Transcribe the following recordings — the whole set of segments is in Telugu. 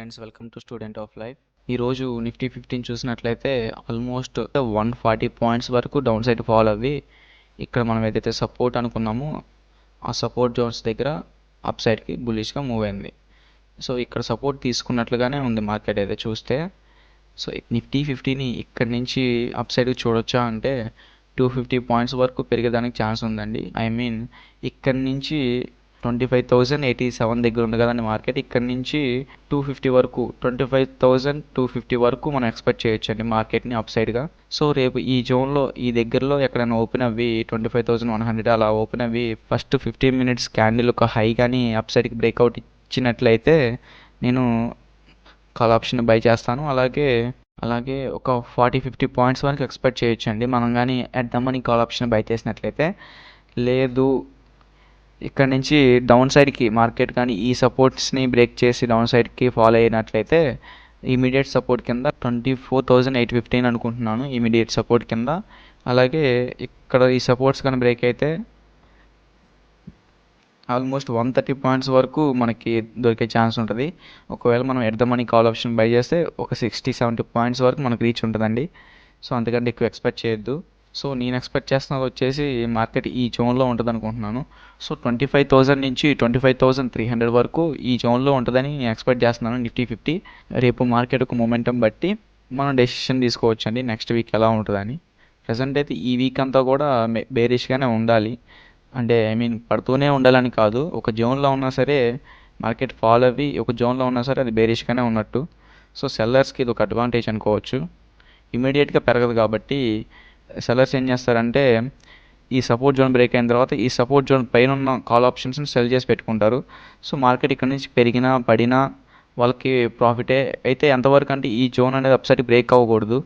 Friends, welcome to student of life. ఈరోజు నిఫ్టీ 15 చూసినట్లయితే ఆల్మోస్ట్ 140 పాయింట్స్ వరకు డౌన్ సైడ్ ఫాల్ అవ్వి ఇక్కడ మనం ఏదైతే సపోర్ట్ అనుకున్నామో ఆ సపోర్ట్ జోన్స్ దగ్గర అప్ సైడ్కి బులిష్గా మూవ్ అయింది. సో ఇక్కడ సపోర్ట్ తీసుకున్నట్లుగానే ఉంది మార్కెట్ అయితే చూస్తే. సో నిఫ్టీ 50ని ఇక్కడి నుంచి అప్ సైడ్కి చూడొచ్చా అంటే 250 పాయింట్స్ వరకు పెరిగేదానికి ఛాన్స్ ఉందండి. ఇక్కడి నుంచి 25,087 దగ్గర ఉంది కదండి మార్కెట్. ఇక్కడ నుంచి 250 వరకు 25,250 వరకు మనం ఎక్స్పెక్ట్ చేయొచ్చండి మార్కెట్ని అప్ సైడ్గా. సో రేపు ఈ జోన్లో ఈ దగ్గరలో ఎక్కడైనా ఓపెన్ అవ్వి 25,100 అలా ఓపెన్ అవ్వి ఫస్ట్ 15 మినిట్స్ క్యాండిల్ ఒక హై కానీ అప్ సైడ్కి బ్రేక్అవుట్ ఇచ్చినట్లయితే నేను కాల్ ఆప్షన్ బై చేస్తాను. అలాగే ఒక 40-50 పాయింట్స్ వరకు ఎక్స్పెక్ట్ చేయొచ్చండి మనం కానీ at the money call option by చేసినట్లయితే. లేదు ఇక్కడ నుంచి డౌన్ సైడ్కి మార్కెట్ కానీ ఈ సపోర్ట్స్ని బ్రేక్ చేసి డౌన్ సైడ్కి ఫాలో అయినట్లయితే ఇమీడియట్ సపోర్ట్ కింద 24,815 అనుకుంటున్నాను ఇమీడియట్ సపోర్ట్ కింద. అలాగే ఇక్కడ ఈ సపోర్ట్స్ కానీ బ్రేక్ అయితే ఆల్మోస్ట్ 130 పాయింట్స్ వరకు మనకి దొరికే ఛాన్స్ ఉంటుంది. ఒకవేళ మనం at the money call option by చేస్తే ఒక 60-70 పాయింట్స్ వరకు మనకు రీచ్ ఉంటుందండి. సో అంతకంటే ఎక్కువ ఎక్స్పెక్ట్ చేయొద్దు. సో నేను ఎక్స్పెక్ట్ చేస్తున్నది వచ్చేసి మార్కెట్ ఈ జోన్లో ఉంటుంది అనుకుంటున్నాను. సో 25,000 నుంచి 25,300 వరకు ఈ జోన్లో ఉంటుందని నేను ఎక్స్పెక్ట్ చేస్తున్నాను నిఫ్టీ 50. రేపు మార్కెట్ ఒక మొమెంటం బట్టి మనం డెసిషన్ తీసుకోవచ్చు అండి నెక్స్ట్ వీక్ ఎలా ఉంటుందని. ప్రజెంట్ అయితే ఈ వీక్ అంతా కూడా బేరిష్గానే ఉండాలి. అంటే పడుతూనే ఉండాలని కాదు, ఒక జోన్లో ఉన్నా సరే మార్కెట్ ఫాల్ అవ్వి ఒక జోన్లో ఉన్నా సరే అది బేరిష్గానే ఉన్నట్టు. సో సెల్లర్స్కి ఇది ఒక అడ్వాంటేజ్ అనుకోవచ్చు. ఇమీడియట్గా పెరగదు కాబట్టి సెల్లర్స్ ఏం చేస్తారంటే ఈ సపోర్ట్ జోన్ బ్రేక్ అయిన తర్వాత ఈ సపోర్ట్ జోన్ పైన ఉన్న కాల్ ఆప్షన్స్ని సెల్ చేసి పెట్టుకుంటారు. సో మార్కెట్ ఇక్కడ నుంచి పెరిగినా పడినా వాళ్ళకి ప్రాఫిటే. అయితే ఎంతవరకు అంటే ఈ జోన్ అనేది అప్సైడ్కి బ్రేక్ అవ్వకూడదు.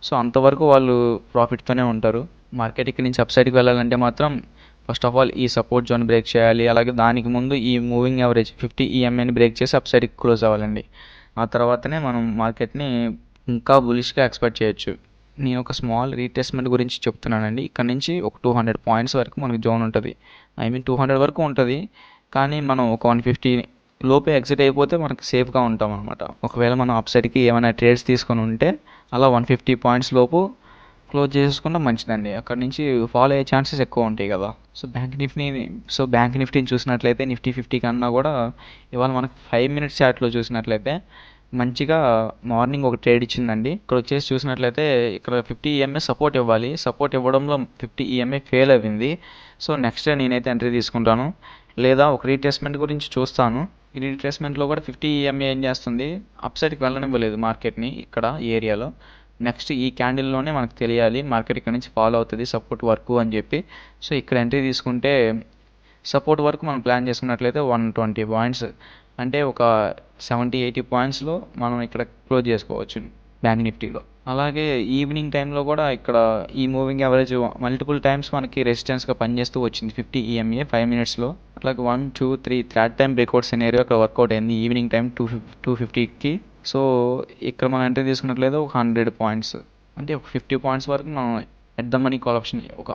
సో అంతవరకు వాళ్ళు ప్రాఫిట్తోనే ఉంటారు. మార్కెట్ ఇక్కడ నుంచి అప్సైడ్కి వెళ్ళాలంటే మాత్రం ఫస్ట్ ఆఫ్ ఆల్ ఈ సపోర్ట్ జోన్ బ్రేక్ చేయాలి. అలాగే దానికి ముందు ఈ మూవింగ్ యావరేజ్ 50 EMAని బ్రేక్ చేసి అప్సైడ్కి క్లోజ్ అవ్వాలండి. ఆ తర్వాతనే మనం మార్కెట్ని ఇంకా బులిష్గా ఎక్స్పెక్ట్ చేయొచ్చు. నేను ఒక స్మాల్ రీటెస్ట్మెంట్ గురించి చెప్తున్నానండి. ఇక్కడ నుంచి ఒక 200 పాయింట్స్ వరకు మనకి జోన్ ఉంటుంది. 200 వరకు ఉంటుంది, కానీ మనం ఒక 150 లోపే ఎగ్జిట్ అయిపోతే మనకి సేఫ్గా ఉంటాం అనమాట. ఒకవేళ మనం అప్ సైడ్కి ఏమైనా ట్రేడ్స్ తీసుకొని ఉంటే అలా 150 పాయింట్స్ లోపు క్లోజ్ చేసుకుంటే మంచిదండి. అక్కడ నుంచి ఫాలో అయ్యే ఛాన్సెస్ ఎక్కువ ఉంటాయి కదా. సో బ్యాంక్ నిఫ్టీని చూసినట్లయితే నిఫ్టీ 50 కన్నా కూడా ఇవాళ మనకి 5 మినిట్స్ చార్ట్లో చూసినట్లయితే మంచిగా మార్నింగ్ ఒక ట్రేడ్ ఇచ్చిందండి. ఇక్కడ వచ్చేసి చూసినట్లయితే ఇక్కడ 50 EMA సపోర్ట్ ఇవ్వాలి. సపోర్ట్ ఇవ్వడంలో 50 EMA ఫెయిల్ అయింది. సో నెక్స్ట్ డే నేనైతే ఎంట్రీ తీసుకుంటాను, లేదా ఒక రీట్రేస్మెంట్ గురించి చూస్తాను. ఈ రీట్రేస్మెంట్లో కూడా 50 EMA ఏం చేస్తుంది, అప్ సైడ్కి వెళ్ళనివ్వలేదు మార్కెట్ని ఇక్కడ ఈ ఏరియాలో. నెక్స్ట్ ఈ క్యాండిల్లోనే మనకు తెలియాలి మార్కెట్ ఇక్కడ నుంచి ఫాలో అవుతుంది సపోర్ట్ వరకు అని చెప్పి. సో ఇక్కడ ఎంట్రీ తీసుకుంటే సపోర్ట్ వరకు మనం ప్లాన్ చేసుకున్నట్లయితే 120 పాయింట్స్ అంటే ఒక 70-80 పాయింట్స్లో మనం ఇక్కడ క్లోజ్ చేసుకోవచ్చు బ్యాంక్ నిఫ్టీలో. అలాగే ఈవినింగ్ టైంలో కూడా ఇక్కడ ఈ మూవింగ్ యావరేజ్ మల్టిపుల్ టైమ్స్ మనకి రెసిస్టెన్స్గా పనిచేస్తూ వచ్చింది 50 EMA 5 మినిట్స్లో. అట్లాగే 1, 2, 3 థర్డ్ టైం బ్రేక్అవుట్ సినారియో అక్కడ వర్కౌట్ అయింది ఈవినింగ్ టైం 250కి. సో ఇక్కడ మనం ఎంట్రీ తీసుకున్నట్లయితే ఒక 100 పాయింట్స్ అంటే ఒక 50 పాయింట్స్ వరకు మనం at the money call option ఒక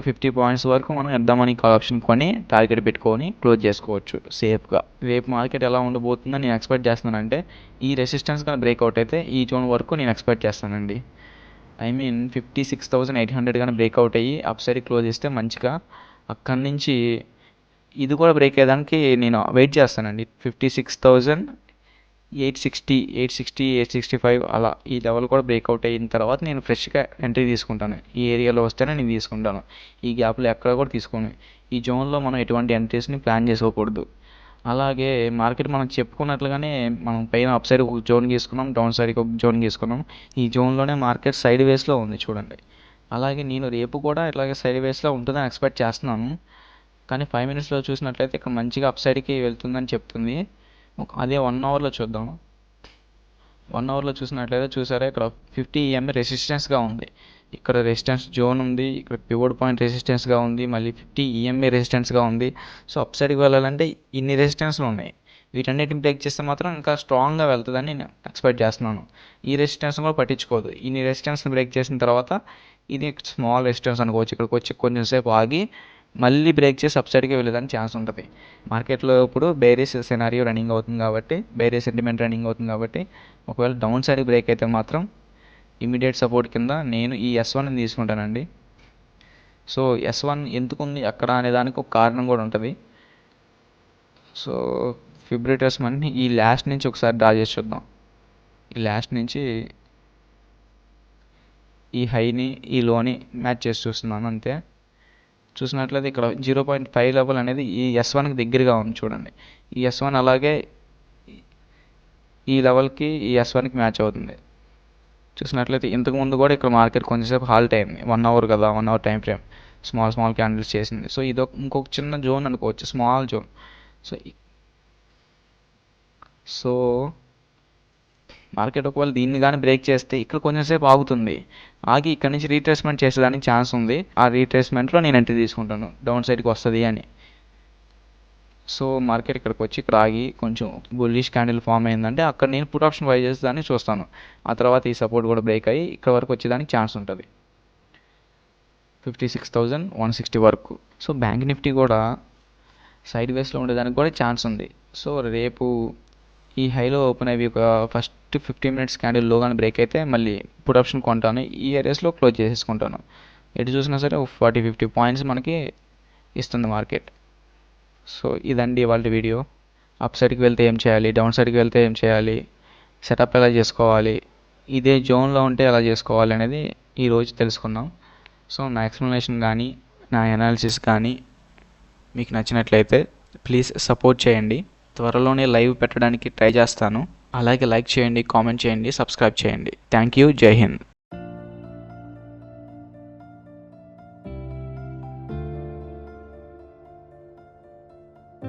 50 పాయింట్స్ వరకు మనం at the money call option కొని టార్గెట్ పెట్టుకొని క్లోజ్ చేసుకోవచ్చు సేఫ్గా. రేపు మార్కెట్ ఎలా ఉండబోతుందని నేను ఎక్స్పెక్ట్ చేస్తున్నానంటే ఈ రెసిస్టెన్స్ కానీ బ్రేక్అవుట్ అయితే ఈ జోన్ వరకు నేను ఎక్స్పెక్ట్ చేస్తానండి. 56,800 కానీ బ్రేక్అవుట్ అయ్యి అప్ సైడ్ క్లోజ్ చేస్తే మంచిగా అక్కడి నుంచి ఇది కూడా బ్రేక్ అయ్యేదానికి నేను వెయిట్ చేస్తానండి. 56,860, 865 అలా ఈ లెవెల్ కూడా బ్రేక్అవుట్ అయిన తర్వాత నేను ఫ్రెష్గా ఎంట్రీ తీసుకుంటాను. ఈ ఏరియాలో వస్తేనే నేను తీసుకుంటాను, ఈ గ్యాప్లో ఎక్కడ కూడా తీసుకోను. ఈ జోన్లో మనం ఎటువంటి ఎంట్రీస్ని ప్లాన్ చేసుకోకూడదు. అలాగే మార్కెట్ మనం చెప్పుకున్నట్లుగానే మనం పైన అప్ సైడ్ ఒక జోన్ గీసుకున్నాం, డౌన్ సైడ్కి ఒక జోన్ గీసుకున్నాం. ఈ జోన్లోనే మార్కెట్ సైడ్ వేస్లో ఉంది చూడండి. అలాగే నేను రేపు కూడా ఇట్లాగే సైడ్ వేస్లో ఉంటుందని ఎక్స్పెక్ట్ చేస్తున్నాను. కానీ 5 మినిట్స్లో చూసినట్లయితే ఇక్కడ మంచిగా అప్ సైడ్కి వెళ్తుందని చెప్తుంది. అదే 1 అవర్లో చూద్దాం. 1 అవర్లో చూసినట్లయితే చూసారా ఇక్కడ 50 EMA రెసిస్టెన్స్గా ఉంది, ఇక్కడ రెసిస్టెన్స్ జోన్ ఉంది, ఇక్కడ పివోట్ పాయింట్ రెసిస్టెన్స్గా ఉంది, మళ్ళీ 50 EMA రెసిస్టెన్స్గా ఉంది. సో అప్ సైడ్కి వెళ్ళాలంటే ఇన్ని రెసిస్టెన్స్లు ఉన్నాయి. వీటన్నిటిని బ్రేక్ చేస్తే మాత్రం ఇంకా స్ట్రాంగ్గా వెళ్తుందని నేను ఎక్స్పెక్ట్ చేస్తున్నాను. ఈ రెసిస్టెన్స్ కూడా పట్టించుకోదు. ఇన్ని రెసిస్టెన్స్ని బ్రేక్ చేసిన తర్వాత ఇది స్మాల్ రెసిస్టెన్స్ అనుకోవచ్చు. ఇక్కడికి వచ్చి కొంచెం సేపు ఆగి మళ్ళీ బ్రేక్ చేసి అప్ సైడ్కే వెళ్ళేదానికి ఛాన్స్ ఉంటుంది. మార్కెట్లో ఇప్పుడు బేరిష్ సినారియో రన్నింగ్ అవుతుంది కాబట్టి, బేరిష్ సెంటిమెంట్ రన్నింగ్ అవుతుంది కాబట్టి, ఒకవేళ డౌన్ సైడ్ బ్రేక్ అయితే మాత్రం ఇమీడియట్ సపోర్ట్ కింద నేను ఈ S1ని తీసుకుంటానండి. సో S1 ఎందుకు ఉంది అక్కడ అనే దానికి ఒక కారణం కూడా ఉంటుంది. సో ఫిబ్రవరి ట్రేస్ మనీ ఈ లాస్ట్ నుంచి ఒకసారి డ్రా చేసి చూద్దాం. ఈ లాస్ట్ నుంచి ఈ హైని ఈ లోని మ్యాచ్ చేసి చూస్తున్నాను అంతే. చూసినట్లయితే ఇక్కడ 0.5 లెవెల్ అనేది ఈ S1కి దగ్గరగా ఉంది చూడండి. ఈ S1 అలాగే ఈ లెవెల్కి ఈ S1కి మ్యాచ్ అవుతుంది. చూసినట్లయితే ఇంతకుముందు కూడా ఇక్కడ మార్కెట్ కొంచెంసేపు హాల్ట్ అయింది, 1 అవర్ కదా, 1 hour time frame, small candles చేసింది. సో ఇది ఇంకొక చిన్న జోన్ అనుకోవచ్చు, స్మాల్ జోన్. సో మార్కెట్ ఒకవేళ దీన్ని కానీ బ్రేక్ చేస్తే ఇక్కడ కొంచెంసేపు ఆగుతుంది, ఆగి ఇక్కడ నుంచి రీట్రేస్మెంట్ చేసేదానికి ఛాన్స్ ఉంది. ఆ రీట్రేస్మెంట్లో నేను ఎంట్రీ తీసుకుంటాను డౌన్ సైడ్కి వస్తుంది అని. సో మార్కెట్ ఇక్కడికి వచ్చి ఇక్కడ ఆగి కొంచెం బుల్లిష్ క్యాండిల్ ఫామ్ అయిందంటే అక్కడ నేను పుట్ ఆప్షన్ బై చేసేదాన్ని చూస్తాను. ఆ తర్వాత ఈ సపోర్ట్ కూడా బ్రేక్ అయ్యి ఇక్కడ వరకు వచ్చేదానికి ఛాన్స్ ఉంటుంది, 56,160 వరకు. సో బ్యాంక్ నిఫ్టీ కూడా సైడ్ వేస్లో ఉండేదానికి కూడా ఛాన్స్ ఉంది. సో రేపు ఈ హైలో ఓపెన్ అయ్యి ఒక ఫస్ట్ 15 మినిట్స్ క్యాండిల్ లో కానీ బ్రేక్ అయితే మళ్ళీ పుట్ ఆప్షన్ కొంటాను, ఈ ఏరియాస్లో క్లోజ్ చేసేసుకుంటాను. ఎటు చూసినా సరే 40-50 పాయింట్స్ మనకి ఇస్తుంది మార్కెట్. సో ఇదండి ఇవాళ వీడియో. అప్ సైడ్కి వెళ్తే ఏం చేయాలి, డౌన్ సైడ్కి వెళ్తే ఏం చేయాలి, సెటప్ ఎలా చేసుకోవాలి, ఇదే జోన్లో ఉంటే ఎలా చేసుకోవాలి అనేది ఈరోజు తెలుసుకున్నాం. సో నా ఎక్స్ప్లెనేషన్ కానీ నా అనాలిసిస్ కానీ మీకు నచ్చినట్లయితే ప్లీజ్ సపోర్ట్ చేయండి. త్వరలోనే లైవ్ పెట్టడానికి ట్రై చేస్తాను. అలాగే లైక్ చేయండి, కామెంట్ చేయండి, సబ్స్క్రైబ్ చేయండి. Thank you. జై హింద్.